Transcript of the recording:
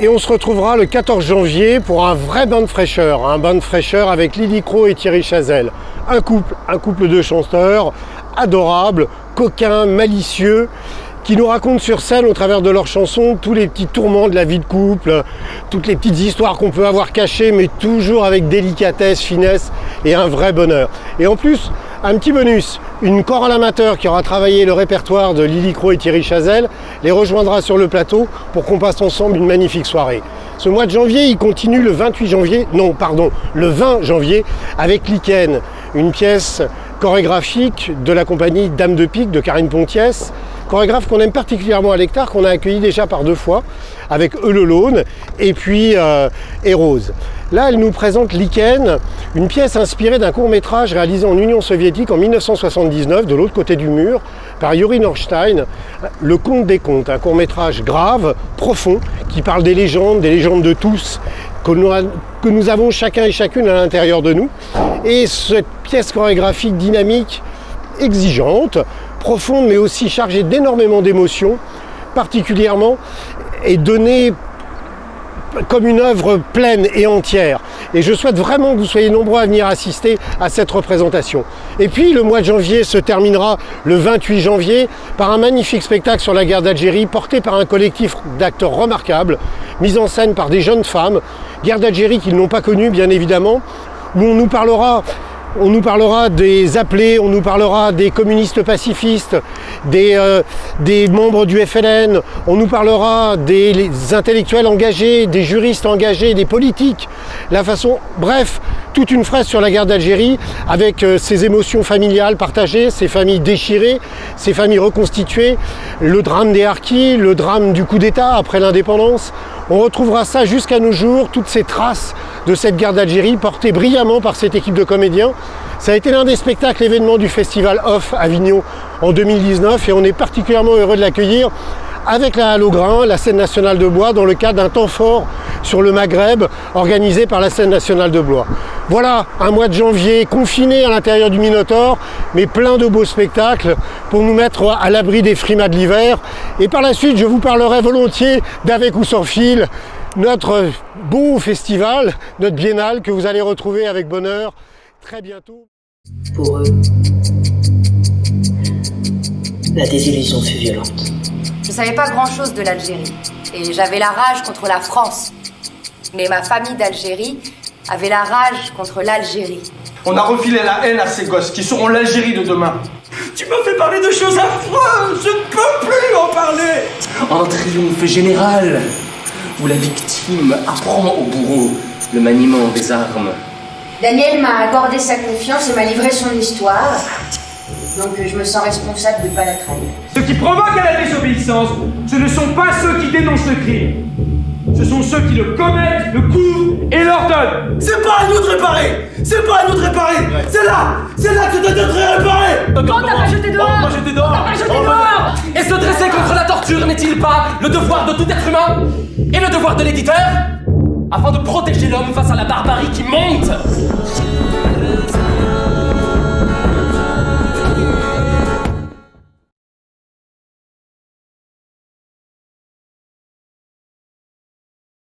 Et on se retrouvera le 14 janvier pour un vrai bain de fraîcheur. Un bain de fraîcheur avec Lily Crowe et Thierry Chazelle. Un couple de chanteurs adorables, coquins, malicieux, qui nous racontent sur scène au travers de leurs chansons tous les petits tourments de la vie de couple, toutes les petites histoires qu'on peut avoir cachées, mais toujours avec délicatesse, finesse et un vrai bonheur. Et en plus, un petit bonus, une chorale amateur qui aura travaillé le répertoire de Lily Crowe et Thierry Chazelle les rejoindra sur le plateau pour qu'on passe ensemble une magnifique soirée. Ce mois de janvier, il continue le 20 janvier avec Lichen, une pièce chorégraphique de la compagnie Dame de Pique de Karine Pontiès, chorégraphe qu'on aime particulièrement à l'Hectare, qu'on a accueilli déjà par 2 fois, avec Eulolone et puis Rose. Là, elle nous présente Lichen, une pièce inspirée d'un court-métrage réalisé en Union soviétique en 1979, de l'autre côté du mur, par Yuri Norstein, Le Conte des Contes, un court-métrage grave, profond, qui parle des légendes de tous, que nous avons chacun et chacune à l'intérieur de nous. Et cette pièce chorégraphique dynamique, exigeante, profonde, mais aussi chargée d'énormément d'émotions, particulièrement, est donnée comme une œuvre pleine et entière. Et je souhaite vraiment que vous soyez nombreux à venir assister à cette représentation. Et puis le mois de janvier se terminera le 28 janvier par un magnifique spectacle sur la guerre d'Algérie porté par un collectif d'acteurs remarquables, mis en scène par des jeunes femmes, guerre d'Algérie qu'ils n'ont pas connue bien évidemment, où on nous parlera des appelés, on nous parlera des communistes pacifistes, des membres du FLN, on nous parlera des intellectuels engagés, des juristes engagés, des politiques, bref, toute une fresque sur la guerre d'Algérie avec ces émotions familiales partagées, ces familles déchirées, ces familles reconstituées, le drame des harkis, le drame du coup d'État après l'indépendance. On retrouvera ça jusqu'à nos jours, toutes ces traces de cette guerre d'Algérie portées brillamment par cette équipe de comédiens. Ça a été l'un des spectacles événements du Festival Off Avignon en 2019 et on est particulièrement heureux de l'accueillir avec la Halle au Grain, la scène nationale de Blois, dans le cadre d'un temps fort sur le Maghreb organisé par la scène nationale de Blois. Voilà un mois de janvier confiné à l'intérieur du Minotaure, mais plein de beaux spectacles pour nous mettre à l'abri des frimas de l'hiver. Et par la suite, je vous parlerai volontiers d'Avec ou sans fil, notre beau festival, notre biennale que vous allez retrouver avec bonheur très bientôt. Pour eux, la désillusion fut violente. Je savais pas grand-chose de l'Algérie et j'avais la rage contre la France. Mais ma famille d'Algérie avait la rage contre l'Algérie. On a refilé la haine à ces gosses qui seront l'Algérie de demain. Tu me fais parler de choses affreuses, je ne peux plus en parler. Un triomphe général où la victime apprend au bourreau le maniement des armes. Daniel m'a accordé sa confiance et m'a livré son histoire. Donc je me sens responsable de ne pas la trahir. Ceux qui provoquent à la désobéissance, ce ne sont pas ceux qui dénoncent le crime. Ce sont ceux qui le commettent, le couvrent et l'ordonnent. C'est pas à nous de réparer. C'est pas à nous de réparer. Ouais. C'est là que tu dois te réparer. On t'a pas jeté dehors. On t'a jeté dehors. Et se dresser contre la torture n'est-il pas le devoir de tout être humain? Et le devoir de l'éditeur? Afin de protéger l'homme face à la barbarie qui monte.